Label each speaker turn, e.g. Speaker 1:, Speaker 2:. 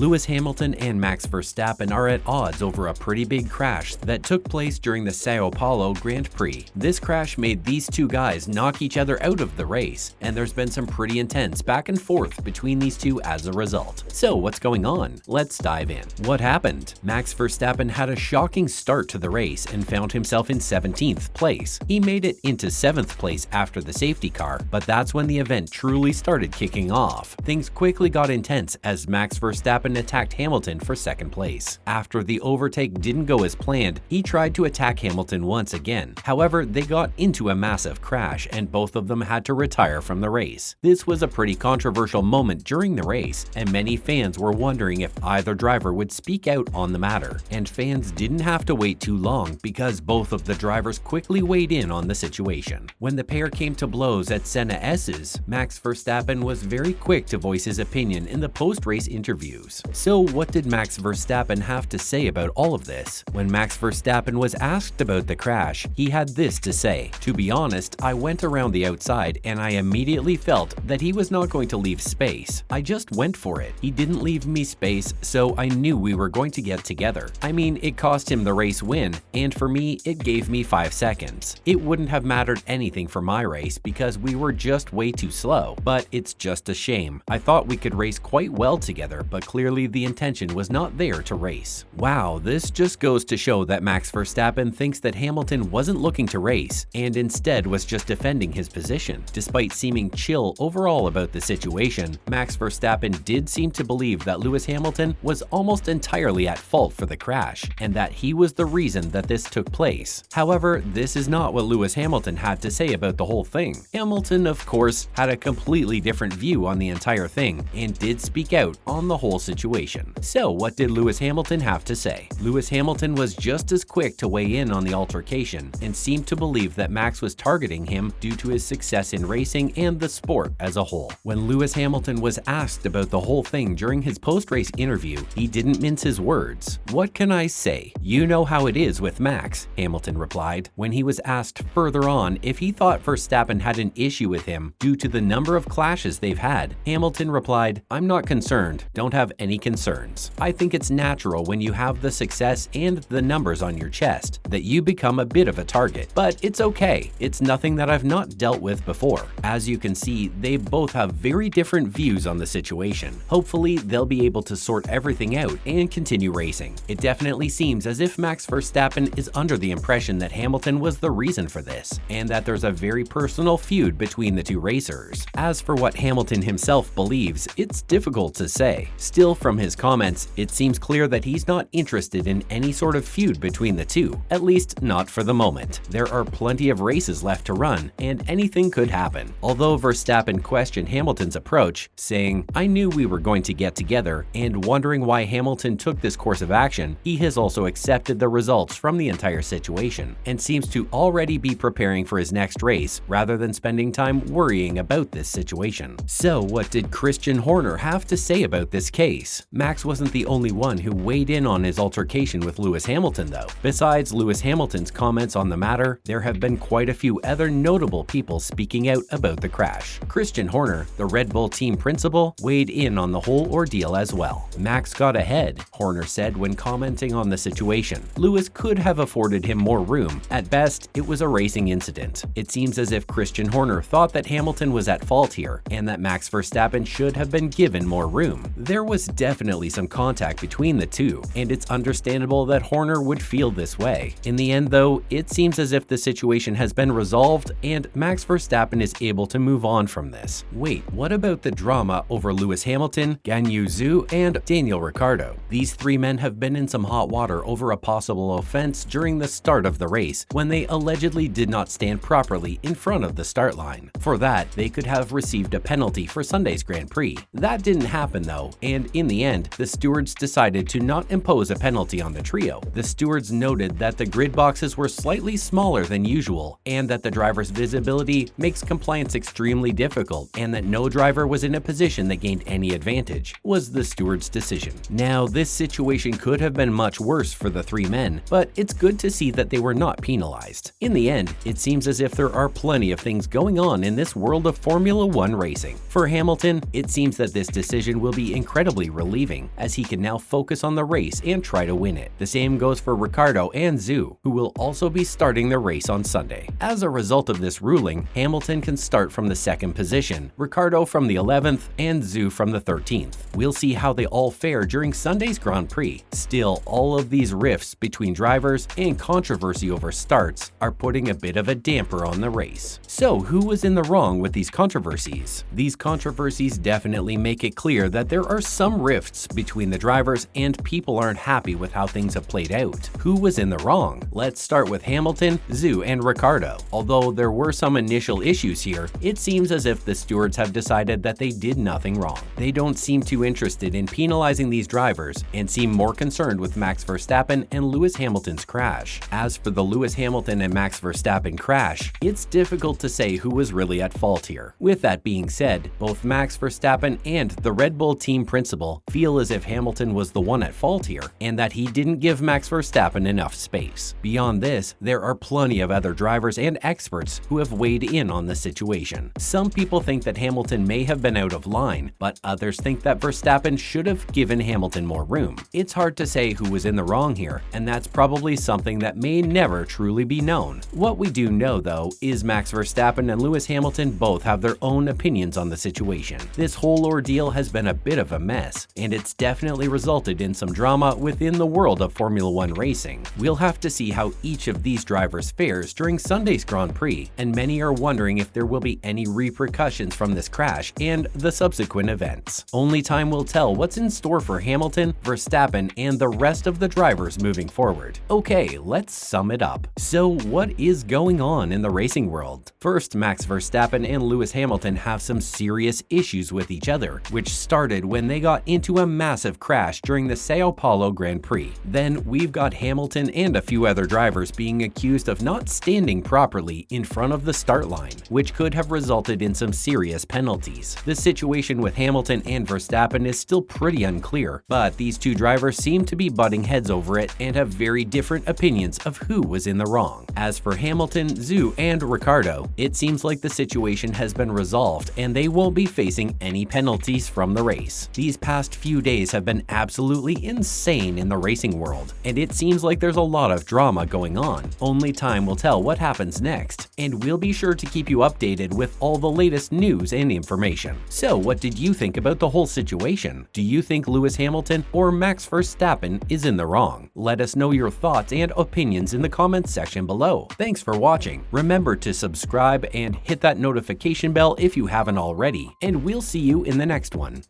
Speaker 1: Lewis Hamilton and Max Verstappen are at odds over a pretty big crash that took place during the São Paulo Grand Prix. This crash made these two guys knock each other out of the race, and there's been some pretty intense back and forth between these two as a result. So what's going on? Let's dive in. What happened? Max Verstappen had a shocking start to the race and found himself in 17th place. He made it into 7th place after the safety car, but that's when the event truly started kicking off. Things quickly got intense as Max Verstappen attacked Hamilton for 2nd place. After the overtake didn't go as planned, he tried to attack Hamilton once again. However, they got into a massive crash and both of them had to retire from the race. This was a pretty controversial moment during the race, and many fans were wondering if either driver would speak out on the matter. And fans didn't have to wait too long because both of the drivers quickly weighed in on the situation. When the pair came to blows at Senna Esses, Max Verstappen was very quick to voice his opinion in the post-race interviews. So what did Max Verstappen have to say about all of this? When Max Verstappen was asked about the crash, he had this to say: "To be honest, I went around the outside and I immediately felt that he was not going to leave space. I just went for it. He didn't leave me space, so I knew we were going to get together. I mean, it cost him the race win, and for me, it gave me 5 seconds. It wouldn't have mattered anything for my race because we were just way too slow, but it's just a shame. I thought we could race quite well together, but clearly the intention was not there to race." Wow, this just goes to show that Max Verstappen thinks that Hamilton wasn't looking to race and instead was just defending his position. Despite seeming chill overall about the situation, Max Verstappen did seem to believe that Lewis Hamilton was almost entirely at fault for the crash and that he was the reason that this took place. However, this is not what Lewis Hamilton had to say about the whole thing. Hamilton, of course, had a completely different view on the entire thing and did speak out on the whole situation. So what did Lewis Hamilton have to say? Lewis Hamilton was just as quick to weigh in on the altercation and seemed to believe that Max was targeting him due to his success in racing and the sport as a whole. When Lewis Hamilton was asked about the whole thing during his post-race interview, he didn't mince his words. "What can I say? You know how it is with Max," Hamilton replied. When he was asked further on if he thought Verstappen had an issue with him due to the number of clashes they've had, Hamilton replied, "I'm not concerned, don't have any concerns. I think it's natural when you have the success and the numbers on your chest that you become a bit of a target, but it's okay. It's nothing that I've not dealt with before." As you can see, they both have very different views on the situation. Hopefully, they'll be able to sort everything out and continue racing. It definitely seems as if Max Verstappen is under the impression that Hamilton was the reason for this, and that there's a very personal feud between the two racers. As for what Hamilton himself believes, it's difficult to say. Still, from his comments, it seems clear that he's not interested in any sort of feud between the two, at least not for the moment. There are plenty of races left to run, and anything could happen. Although Verstappen questioned Hamilton's approach, saying, "I knew we were going to get together," and wondering why Hamilton took this course of action, he has also accepted the results from the entire situation and seems to already be preparing for his next race rather than spending time worrying about this situation. So what did Christian Horner have to say about this case? Max wasn't the only one who weighed in on his altercation with Lewis Hamilton though. Besides Lewis Hamilton's comments on the matter, there have been quite a few other notable people speaking out about the crash. Christian Horner, the Red Bull team principal, weighed in on the whole ordeal as well. "Max got ahead," Horner said when commenting on the situation. "Lewis could have afforded him more room. At best, it was a racing incident." It seems as if Christian Horner thought that Hamilton was at fault here and that Max Verstappen should have been given more room. There was definitely some contact between the two, and it's understandable that Horner would feel this way. In the end though, it seems as if the situation has been resolved and Max Verstappen is able to move on from this. Wait, what about the drama over Lewis Hamilton, Guanyu, Zhou, and Daniel Ricciardo? These three men have been in some hot water over a possible offense during the start of the race when they allegedly did not stand properly in front of the start line. For that, they could have received a penalty for Sunday's Grand Prix. That didn't happen though, and in the end, the stewards decided to not impose a penalty on the trio. The stewards noted that the grid boxes were slightly smaller than usual and that the driver's visibility makes compliance extremely difficult and that no driver was in a position that gained any advantage, was the stewards' decision. Now, this situation could have been much worse for the three men, but it's good to see that they were not penalized. In the end, it seems as if there are plenty of things going on in this world of Formula One racing. For Hamilton, it seems that this decision will be incredibly relieving, as he can now focus on the race and try to win it. The same goes for Ricciardo and Zhou, who will also be starting the race on Sunday. As a result of this ruling, Hamilton can start from the 2nd position, Ricciardo from the 11th, and Zhou from the 13th. We'll see how they all fare during Sunday's Grand Prix. Still, all of these rifts between drivers and controversy over starts are putting a bit of a damper on the race. So, who was in the wrong with these controversies? These controversies definitely make it clear that there are some rifts between the drivers and people aren't happy with how things have played out. Who was in the wrong? Let's start with Hamilton, Zhou, and Ricciardo. Although there were some initial issues here, it seems as if the stewards have decided that they did nothing wrong. They don't seem too interested in penalizing these drivers and seem more concerned with Max Verstappen and Lewis Hamilton's crash. As for the Lewis Hamilton and Max Verstappen crash, it's difficult to say who was really at fault here. With that being said, both Max Verstappen and the Red Bull team principal feel as if Hamilton was the one at fault here and that he didn't give Max Verstappen enough space. Beyond this, there are plenty of other drivers and experts who have weighed in on the situation. Some people think that Hamilton may have been out of line, but others think that Verstappen should have given Hamilton more room. It's hard to say who was in the wrong here, and that's probably something that may never truly be known. What we do know, though, is Max Verstappen and Lewis Hamilton both have their own opinions on the situation. This whole ordeal has been a bit of a mess, and it's definitely resulted in some drama within the world of Formula 1 racing. We'll have to see how each of these drivers fares during Sunday's Grand Prix, and many are wondering if there will be any repercussions from this crash and the subsequent events. Only time will tell what's in store for Hamilton, Verstappen, and the rest of the drivers moving forward. Okay, let's sum it up. So what is going on in the racing world? First, Max Verstappen and Lewis Hamilton have some serious issues with each other, which started when they got into a massive crash during the Sao Paulo Grand Prix. Then we've got Hamilton and a few other drivers being accused of not standing properly in front of the start line, which could have resulted in some serious penalties. The situation with Hamilton and Verstappen is still pretty unclear, but these two drivers seem to be butting heads over it and have very different opinions of who was in the wrong. As for Hamilton, Zhou, and Ricciardo, it seems like the situation has been resolved and they won't be facing any penalties from the race. These past few days have been absolutely insane in the racing world, and it seems like there's a lot of drama going on. Only time will tell what happens next, and we'll be sure to keep you updated with all the latest news and information. So what did you think about the whole situation? Do you think Lewis Hamilton or Max Verstappen is in the wrong? Let us know your thoughts and opinions in the comments section below. Thanks for watching. Remember to subscribe and hit that notification bell if you haven't already, and we'll see you in the next one.